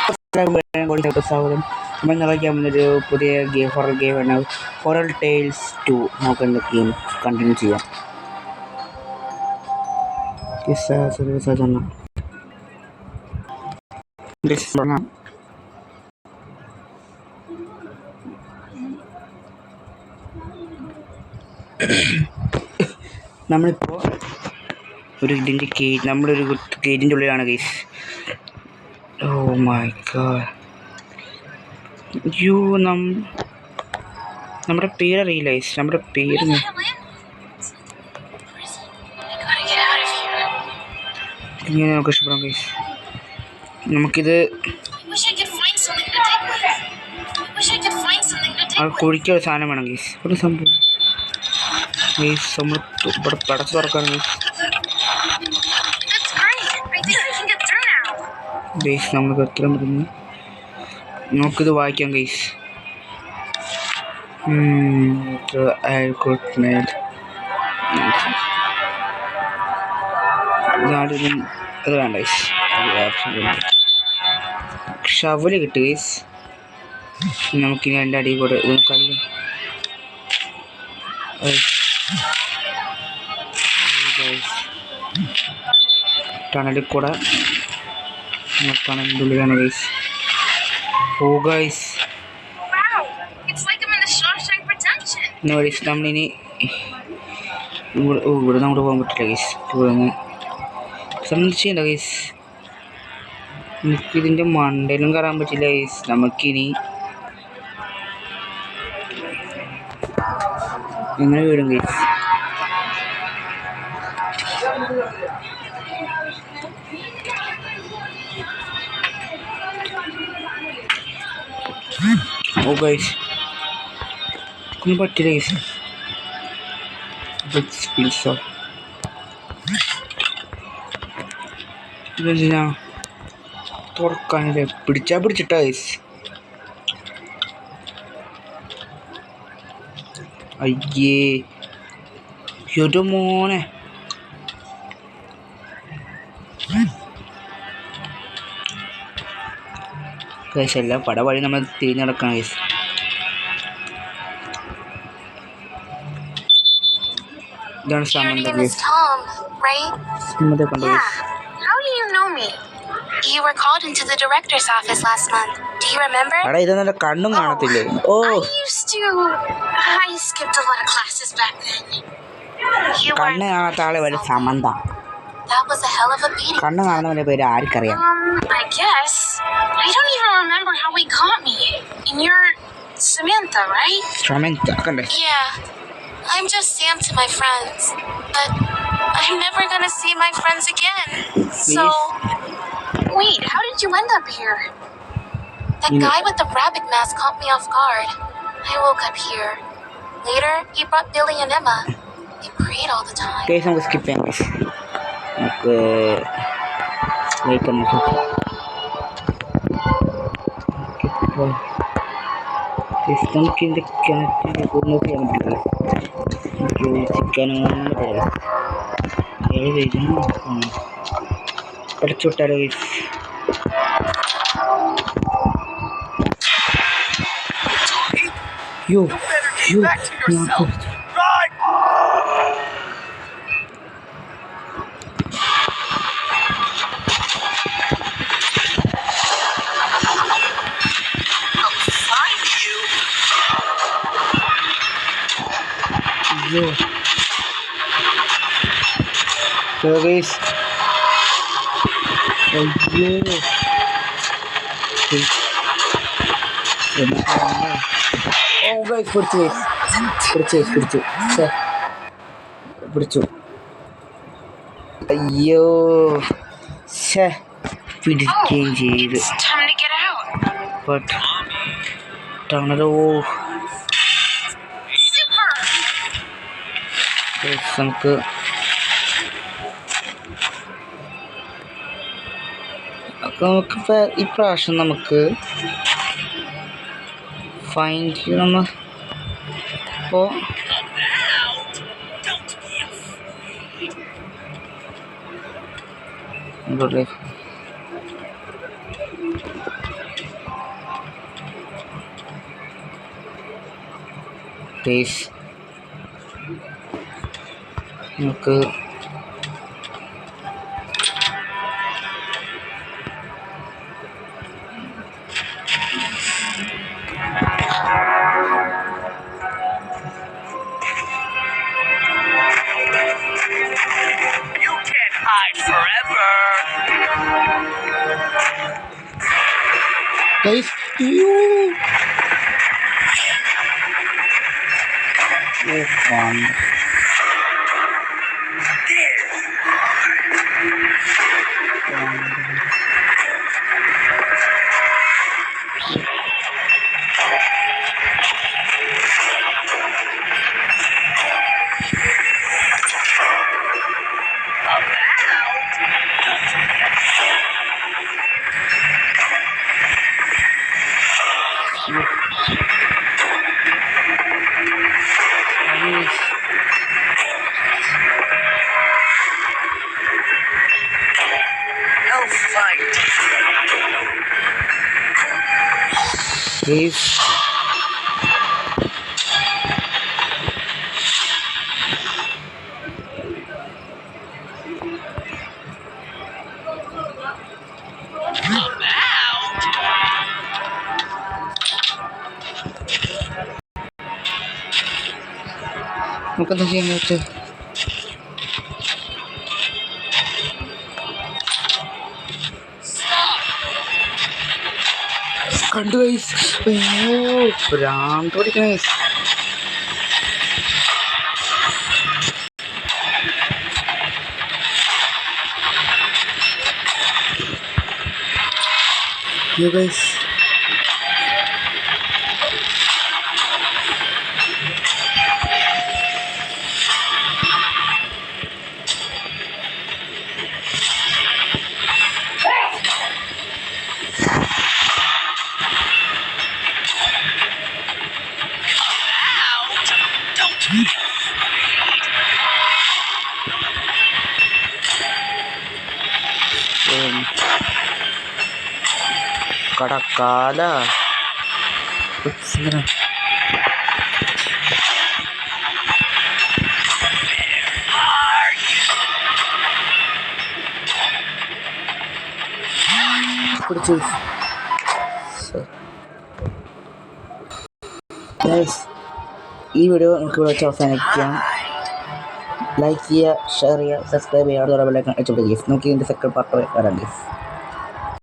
സ്വാഗതം. നമ്മൾ നിറയ്ക്കാൻ വന്നൊരു പുതിയ ഹൊറർ ഗെയിമാണ് ഹൊറർ ടെയിൽസ് 2. നമുക്ക് ഗെയിം കണ്ടിന്യൂ ചെയ്യാം. നമ്മളിപ്പോൾ നമ്മളൊരു കേജിൻ്റെ ഉള്ളിലാണ് ഗൈസ്. Oh my God. യോ നമ്മുടെ പേരറിയില്ല ഗൈസ്. നമ്മുടെ പേര് ഇങ്ങനെ നമുക്ക് ഇഷ്ടപ്പെടാം ഗൈസ്. നമുക്കിത് കുഴിക്കൊരു സാധനം വേണം ഗൈസ്. ഒരു സംഭവം ഗൈസ് നമ്മൾ ഇവിടെ പടച്ചു തുറക്കാണ് ഗൈസ്. നമുക്ക് എത്ര മരുന്ന് നമുക്കിത് വായിക്കാം ഗൈസ്. അത് വേണ്ട ഗൈസ്. ഷവല് കിട്ടും ഗൈസ്. നമുക്കിനി എൻ്റെ അടിയിൽ കൂടെ കല്ല് ടണലിൽ കൂടെ ടണലിൻ്റെ ഉള്ളിലാണ് ഗൈസ്. ഓ ഗൈസ് നമ്മളിനി ഇവിടെ അങ്ങോട്ട് പോകാൻ പറ്റില്ല ഗൈസ്. ഇവിടെ നിന്ന് സംബന്ധിച്ചില്ല ഗൈസ്. എനിക്കിതിൻ്റെ മണ്ടയിലും കയറാൻ പറ്റില്ല ഗൈസ്. നമുക്കിനി എങ്ങനെ വീടും ഗൈസ്. ഓ ഗൈസ് ഒന്നും പറ്റില്ല ഗൈസ്. ഇതെന്തിനാ തുറക്കാനില്ല. പിടിച്ചിട്ടാ ഗൈസ്. അയ്യേ ഒരു മോനെ. ഗൈസ് എല്ലാം പടവഴി നമ്മൾ തിരിഞ്ഞ് നടക്കണം ഗൈസ്. ഇതാണ് സമന്ത ഗൈസ്. എടാ ഇതൊന്നും കണ്ണും കാണത്തില്ലേ? ഓ കണ്ണ് കാണാത്ത ആളെ വരെ സമന്ത. കണ്ണ് കാണുന്നവന്റെ പേര് ആർക്കറിയാം? Samantha, കണ്ടേ? I'm just Sam to my friends, but I'm never gonna see my friends again. Please? So, wait, how did you end up here? That guy with the rabbit mask caught me off guard. I woke up here. Later, he brought Billy and Emma. They prayed all the time. Okay, നമുക്ക് skip ചെയ്യാം guys. നമുക്ക് wait നമുക്ക് നമുക്കിൻ്റെ കിണറ്റിൽ നോക്കിയാൽ പറ്റില്ല. ചിക്കനൊന്നും പറ്റില്ല. പഠിച്ചുവിട്ടാലോ guys. യോ യോ ഞാൻ guys. Oh guys, പിടിച്ചു. അയ്യോ പിടിക്കുകയും ചെയ്ത്. ബട്ട് ടണലോ നമുക്ക് നമുക്കിപ്പോൾ ഇപ്രാവശ്യം നമുക്ക് ഫൈൻഡ് നമ്മൾ ഇപ്പോൾ കേസ് നമുക്ക് guys, guys, നമുക്കെന്താ ചെയ്യാൻ പറ്റുക? കണ്ടു ഗൈസ്, അയ്യോ ഭ്രാന്ത് പിടിക്കണ ഗൈസ്. അയ്യോ ഗൈസ്, കടക്കാല പിടിച്ചു. ഈ വീഡിയോ നമുക്ക് ഇവിടെ വെച്ച് അവസാനിക്കാം. ലൈക്ക് ചെയ്യുക, ഷെയർ ചെയ്യുക, സബ്സ്ക്രൈബ് ചെയ്യുക, അതോടെ ബെല്ലൈക്കൺ അടിച്ചു പിടിക്കുക. നമുക്ക് ഇതിൻ്റെ സെക്കൻഡ് പാർട്ട് വരാം.